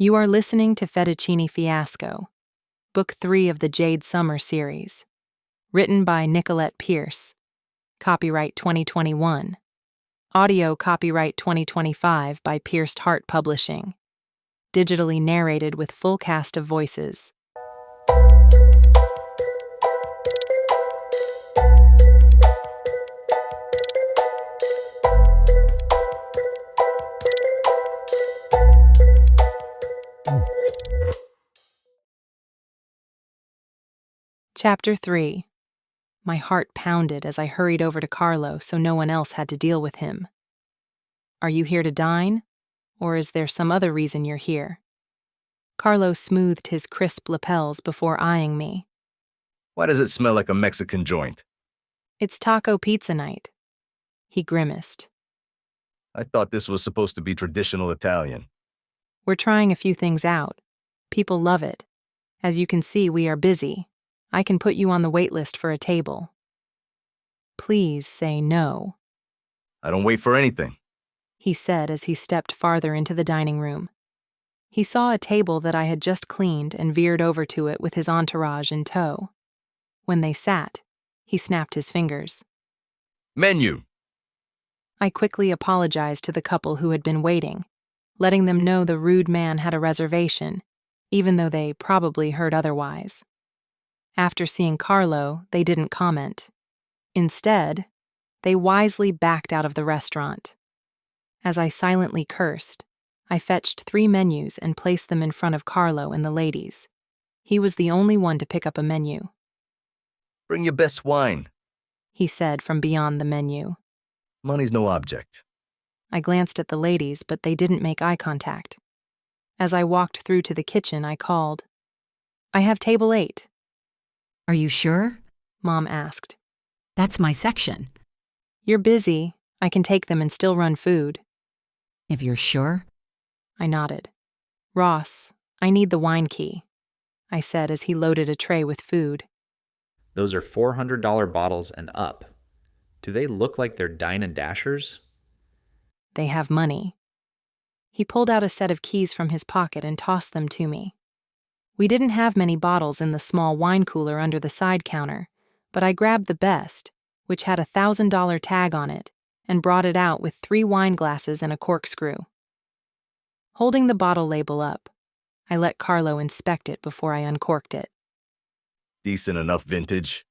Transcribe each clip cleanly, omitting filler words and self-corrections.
You are listening to Fettuccini Fiasco, Book 3 of the Jade Sommer Series. Written by Nicolette Pierce. Copyright 2021. Audio copyright 2025 by Pierced Heart Publishing. Digitally narrated with full cast of voices. Chapter 3. My heart pounded as I hurried over to Carlo so no one else had to deal with him. Are you here to dine? Or is there some other reason you're here? Carlo smoothed his crisp lapels before eyeing me. Why does it smell like a Mexican joint? It's taco pizza night. He grimaced. I thought this was supposed to be traditional Italian. We're trying a few things out. People love it. As you can see, we are busy. I can put you on the wait list for a table. Please say no. I don't wait for anything, he said as he stepped farther into the dining room. He saw a table that I had just cleaned and veered over to it with his entourage in tow. When they sat, he snapped his fingers. Menu! I quickly apologized to the couple who had been waiting, letting them know the rude man had a reservation, even though they probably heard otherwise. After seeing Carlo, they didn't comment. Instead, they wisely backed out of the restaurant. As I silently cursed, I fetched 3 menus and placed them in front of Carlo and the ladies. He was the only one to pick up a menu. Bring your best wine, he said from beyond the menu. Money's no object. I glanced at the ladies, but they didn't make eye contact. As I walked through to the kitchen, I called, I have table 8. Are you sure? Mom asked. That's my section. You're busy. I can take them and still run food. If you're sure? I nodded. Ross, I need the wine key, I said as he loaded a tray with food. Those are $400 bottles and up. Do they look like they're Dine and Dashers? They have money. He pulled out a set of keys from his pocket and tossed them to me. We didn't have many bottles in the small wine cooler under the side counter, but I grabbed the best, which had a $1,000 tag on it, and brought it out with 3 wine glasses and a corkscrew. Holding the bottle label up, I let Carlo inspect it before I uncorked it. Decent enough vintage.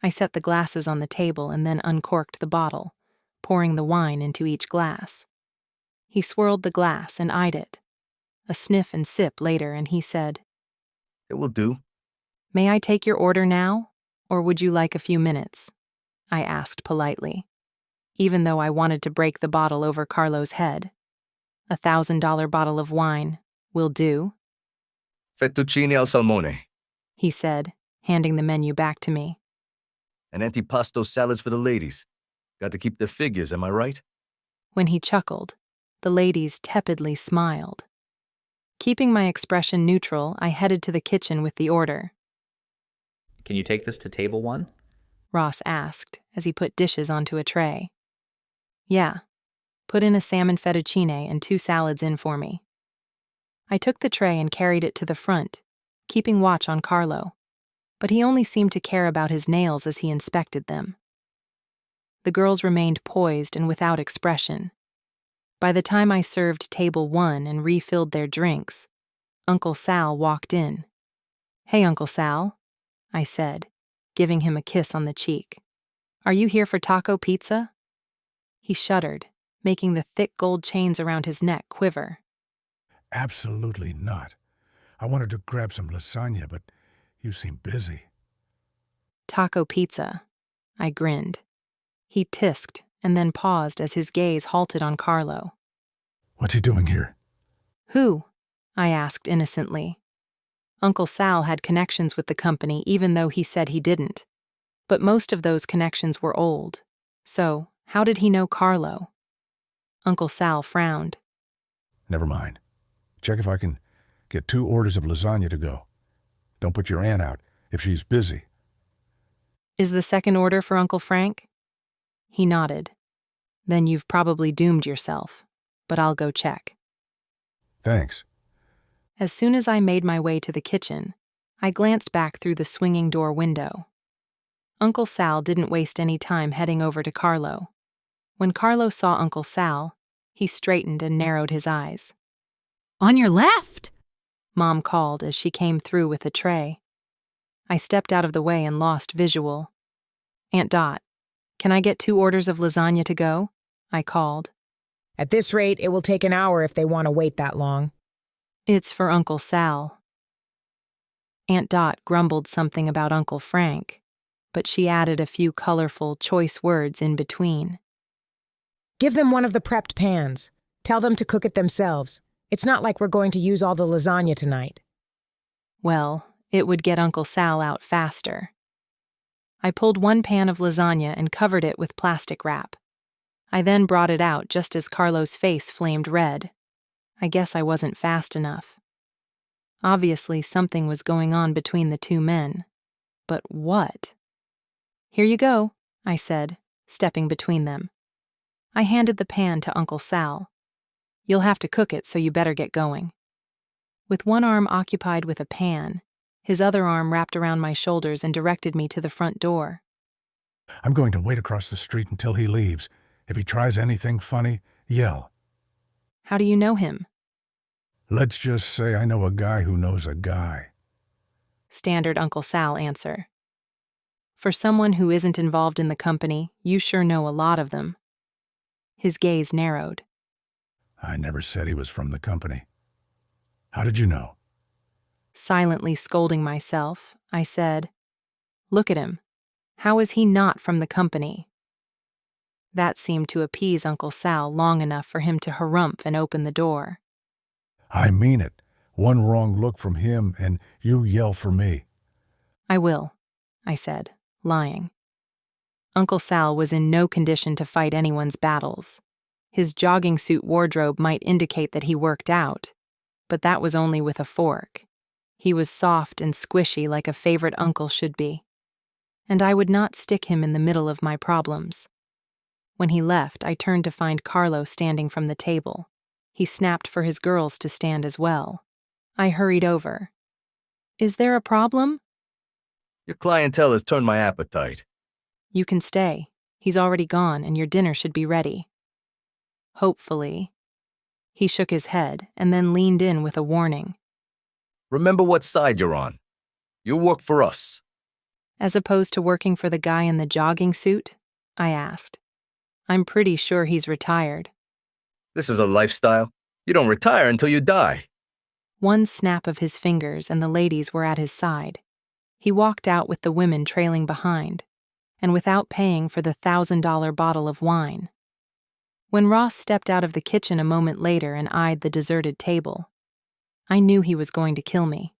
I set the glasses on the table and then uncorked the bottle, pouring the wine into each glass. He swirled the glass and eyed it. A sniff and sip later, and he said, It will do. May I take your order now, or would you like a few minutes? I asked politely, even though I wanted to break the bottle over Carlo's head. A $1,000 bottle of wine will do. Fettuccini al salmone. He said, handing the menu back to me. And antipasto salads for the ladies. Got to keep the figures, am I right? When he chuckled, the ladies tepidly smiled. Keeping my expression neutral, I headed to the kitchen with the order. Can you take this to table 1? Ross asked as he put dishes onto a tray. Yeah, put in a salmon fettuccine and 2 salads in for me. I took the tray and carried it to the front, keeping watch on Carlo, but he only seemed to care about his nails as he inspected them. The girls remained poised and without expression. By the time I served table 1 and refilled their drinks, Uncle Sal walked in. Hey, Uncle Sal, I said, giving him a kiss on the cheek. Are you here for taco pizza? He shuddered, making the thick gold chains around his neck quiver. Absolutely not. I wanted to grab some lasagna, but you seem busy. Taco pizza, I grinned. He tisked and then paused as his gaze halted on Carlo. What's he doing here? Who? I asked innocently. Uncle Sal had connections with the company even though he said he didn't. But most of those connections were old. So, how did he know Carlo? Uncle Sal frowned. Never mind. Check if I can get 2 orders of lasagna to go. Don't put your aunt out if she's busy. Is the second order for Uncle Frank? He nodded. Then you've probably doomed yourself, but I'll go check. Thanks. As soon as I made my way to the kitchen, I glanced back through the swinging door window. Uncle Sal didn't waste any time heading over to Carlo. When Carlo saw Uncle Sal, he straightened and narrowed his eyes. On your left! Mom called as she came through with a tray. I stepped out of the way and lost visual. Aunt Dot, can I get 2 orders of lasagna to go? I called. At this rate, it will take an hour if they want to wait that long. It's for Uncle Sal. Aunt Dot grumbled something about Uncle Frank, but she added a few colorful, choice words in between. Give them one of the prepped pans. Tell them to cook it themselves. It's not like we're going to use all the lasagna tonight. Well, it would get Uncle Sal out faster. I pulled 1 pan of lasagna and covered it with plastic wrap. I then brought it out just as Carlo's face flamed red. I guess I wasn't fast enough. Obviously, something was going on between the 2 men. But what? Here you go, I said, stepping between them. I handed the pan to Uncle Sal. You'll have to cook it, so you better get going. With one arm occupied with a pan, his other arm wrapped around my shoulders and directed me to the front door. I'm going to wait across the street until he leaves. If he tries anything funny, yell. How do you know him? Let's just say I know a guy who knows a guy. Standard Uncle Sal answer. For someone who isn't involved in the company, you sure know a lot of them. His gaze narrowed. I never said he was from the company. How did you know? Silently scolding myself, I said, Look at him. How is he not from the company? That seemed to appease Uncle Sal long enough for him to harumph and open the door. I mean it. One wrong look from him and you yell for me. I will, I said, lying. Uncle Sal was in no condition to fight anyone's battles. His jogging suit wardrobe might indicate that he worked out, but that was only with a fork. He was soft and squishy like a favorite uncle should be. And I would not stick him in the middle of my problems. When he left, I turned to find Carlo standing from the table. He snapped for his girls to stand as well. I hurried over. Is there a problem? Your clientele has turned my appetite. You can stay. He's already gone, and your dinner should be ready. Hopefully. He shook his head and then leaned in with a warning. Remember what side you're on. You work for us. As opposed to working for the guy in the jogging suit? I asked. I'm pretty sure he's retired. This is a lifestyle. You don't retire until you die. One snap of his fingers and the ladies were at his side. He walked out with the women trailing behind, and without paying for the $1,000 bottle of wine. When Ross stepped out of the kitchen a moment later and eyed the deserted table, I knew he was going to kill me.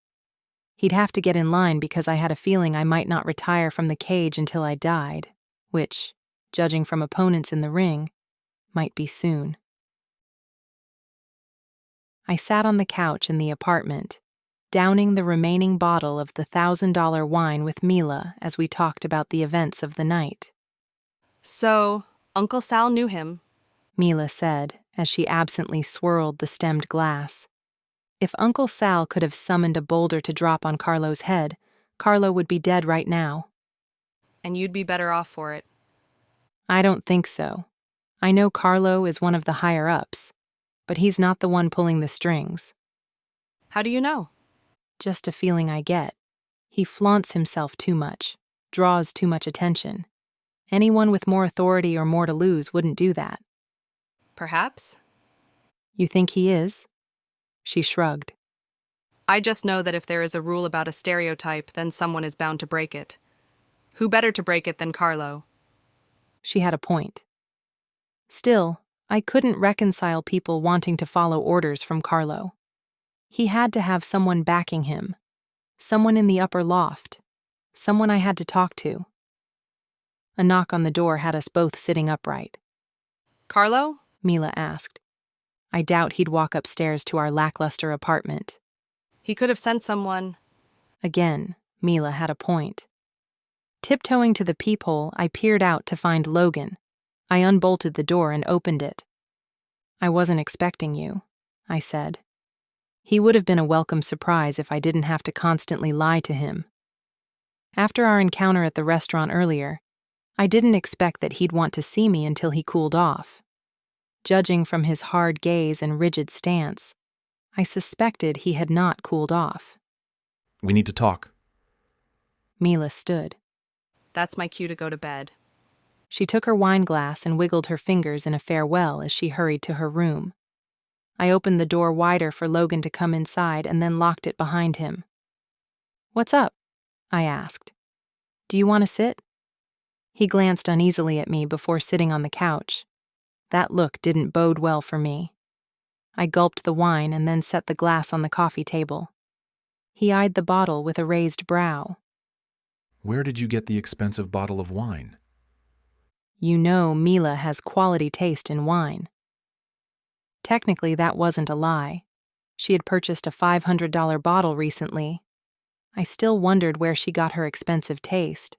He'd have to get in line because I had a feeling I might not retire from the cage until I died, which, judging from opponents in the ring, might be soon. I sat on the couch in the apartment, downing the remaining bottle of the $1,000 wine with Mila as we talked about the events of the night. So, Uncle Sal knew him, Mila said as she absently swirled the stemmed glass. If Uncle Sal could have summoned a boulder to drop on Carlo's head, Carlo would be dead right now. and you'd be better off for it. I don't think so. I know Carlo is one of the higher-ups, but he's not the one pulling the strings. How do you know? Just a feeling I get. He flaunts himself too much, draws too much attention. Anyone with more authority or more to lose wouldn't do that. Perhaps? You think he is? She shrugged. I just know that if there is a rule about a stereotype, then someone is bound to break it. Who better to break it than Carlo? She had a point. Still, I couldn't reconcile people wanting to follow orders from Carlo. He had to have someone backing him. Someone in the upper loft. Someone I had to talk to. A knock on the door had us both sitting upright. Carlo? Mila asked. I doubt he'd walk upstairs to our lackluster apartment. He could have sent someone. Again, Mila had a point. Tiptoeing to the peephole, I peered out to find Logan. I unbolted the door and opened it. I wasn't expecting you, I said. He would have been a welcome surprise if I didn't have to constantly lie to him. After our encounter at the restaurant earlier, I didn't expect that he'd want to see me until he cooled off. Judging from his hard gaze and rigid stance, I suspected he had not cooled off. We need to talk. Mila stood. That's my cue to go to bed. She took her wine glass and wiggled her fingers in a farewell as she hurried to her room. I opened the door wider for Logan to come inside and then locked it behind him. "What's up?" I asked. "Do you want to sit?" He glanced uneasily at me before sitting on the couch. That look didn't bode well for me. I gulped the wine and then set the glass on the coffee table. He eyed the bottle with a raised brow. Where did you get the expensive bottle of wine? You know Mila has quality taste in wine. Technically, that wasn't a lie. She had purchased a $500 bottle recently. I still wondered where she got her expensive taste,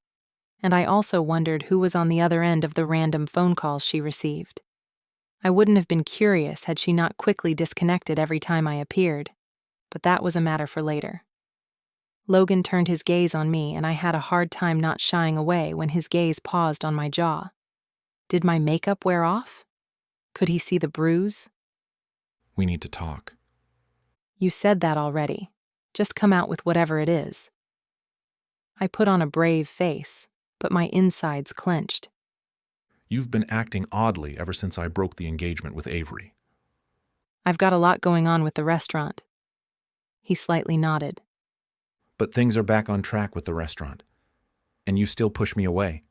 and I also wondered who was on the other end of the random phone calls she received. I wouldn't have been curious had she not quickly disconnected every time I appeared, but that was a matter for later. Logan turned his gaze on me, and I had a hard time not shying away when his gaze paused on my jaw. Did my makeup wear off? Could he see the bruise? We need to talk. You said that already. Just come out with whatever it is. I put on a brave face, but my insides clenched. You've been acting oddly ever since I broke the engagement with Avery. I've got a lot going on with the restaurant. He slightly nodded. But things are back on track with the restaurant, and you still push me away.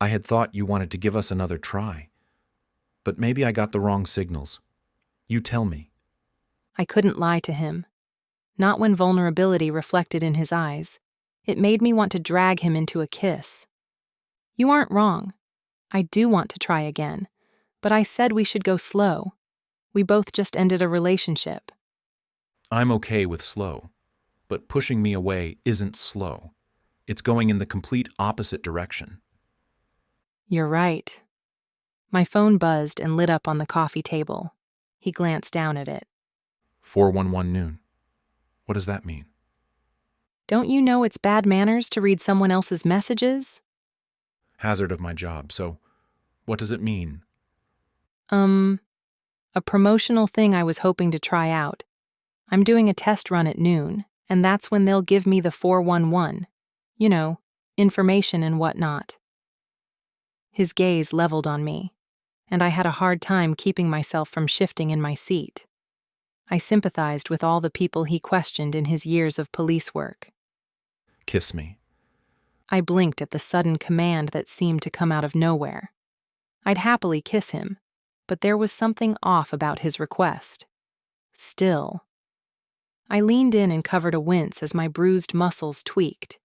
I had thought you wanted to give us another try, but maybe I got the wrong signals. You tell me. I couldn't lie to him. Not when vulnerability reflected in his eyes. It made me want to drag him into a kiss. You aren't wrong. I do want to try again, but I said we should go slow. We both just ended a relationship. I'm okay with slow, but pushing me away isn't slow. It's going in the complete opposite direction. You're right. My phone buzzed and lit up on the coffee table. He glanced down at it. 411 noon. What does that mean? Don't you know it's bad manners to read someone else's messages? Hazard of my job, so what does it mean? A promotional thing I was hoping to try out. I'm doing a test run at noon, and that's when they'll give me the 411. You know, information and whatnot. His gaze leveled on me, and I had a hard time keeping myself from shifting in my seat. I sympathized with all the people he questioned in his years of police work. Kiss me. I blinked at the sudden command that seemed to come out of nowhere. I'd happily kiss him, but there was something off about his request. Still. I leaned in and covered a wince as my bruised muscles tweaked.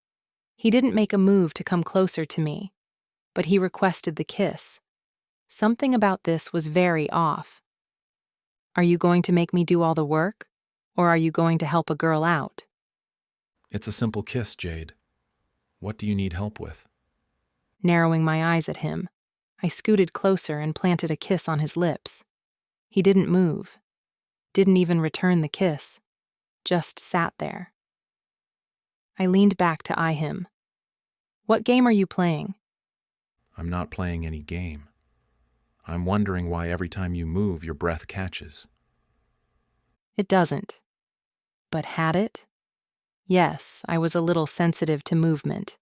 He didn't make a move to come closer to me, but he requested the kiss. Something about this was very off. Are you going to make me do all the work, or are you going to help a girl out? It's a simple kiss, Jade. What do you need help with? Narrowing my eyes at him, I scooted closer and planted a kiss on his lips. He didn't move, didn't even return the kiss, just sat there. I leaned back to eye him. What game are you playing? I'm not playing any game. I'm wondering why every time you move, your breath catches. It doesn't. But had it? Yes, I was a little sensitive to movement.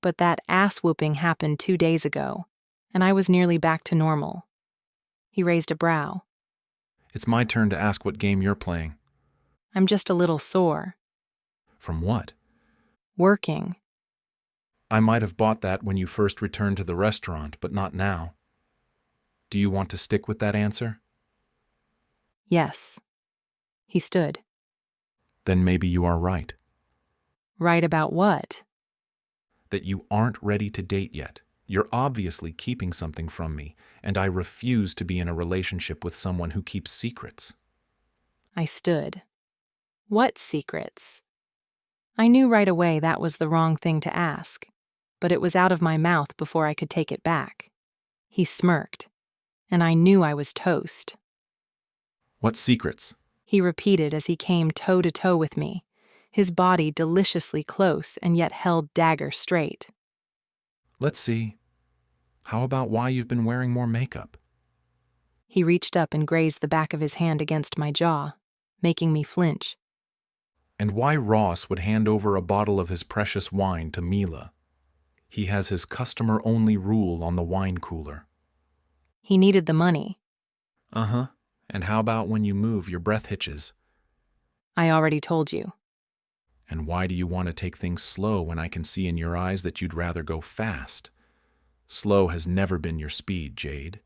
But that ass-whooping happened 2 days ago, and I was nearly back to normal. He raised a brow. It's my turn to ask what game you're playing. I'm just a little sore. From what? Working. I might have bought that when you first returned to the restaurant, but not now. Do you want to stick with that answer? Yes. He stood. Then maybe you are right. Right about what? That you aren't ready to date yet. You're obviously keeping something from me, and I refuse to be in a relationship with someone who keeps secrets. I stood. What secrets? I knew right away that was the wrong thing to ask, but it was out of my mouth before I could take it back. He smirked, and I knew I was toast. What secrets? he repeated as he came toe-to-toe with me, his body deliciously close and yet held dagger straight. Let's see. How about why you've been wearing more makeup? He reached up and grazed the back of his hand against my jaw, making me flinch. And why Ross would hand over a bottle of his precious wine to Mila? He has his customer-only rule on the wine cooler. He needed the money. Uh-huh. And how about when you move, your breath hitches? I already told you. And why do you want to take things slow when I can see in your eyes that you'd rather go fast? Slow has never been your speed, Jade.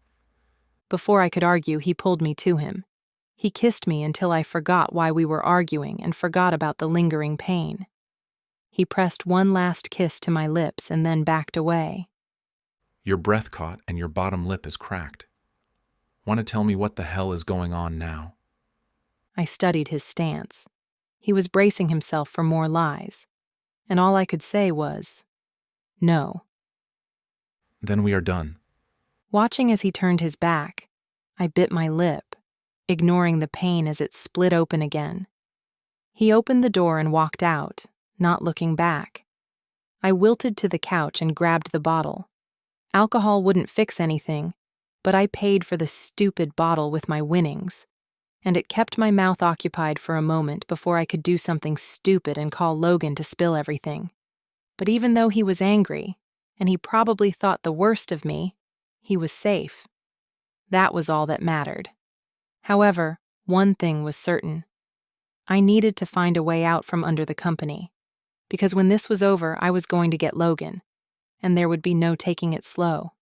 Before I could argue, he pulled me to him. He kissed me until I forgot why we were arguing and forgot about the lingering pain. He pressed one last kiss to my lips and then backed away. Your breath caught and your bottom lip is cracked. Want to tell me what the hell is going on now? I studied his stance. He was bracing himself for more lies, and all I could say was, no. Then we are done. Watching as he turned his back, I bit my lip, ignoring the pain as it split open again. He opened the door and walked out, not looking back. I wilted to the couch and grabbed the bottle. Alcohol wouldn't fix anything, but I paid for the stupid bottle with my winnings, and it kept my mouth occupied for a moment before I could do something stupid and call Logan to spill everything. But even though he was angry, and he probably thought the worst of me, he was safe. That was all that mattered. However, one thing was certain. I needed to find a way out from under the company, because when this was over, I was going to get Logan, and there would be no taking it slow.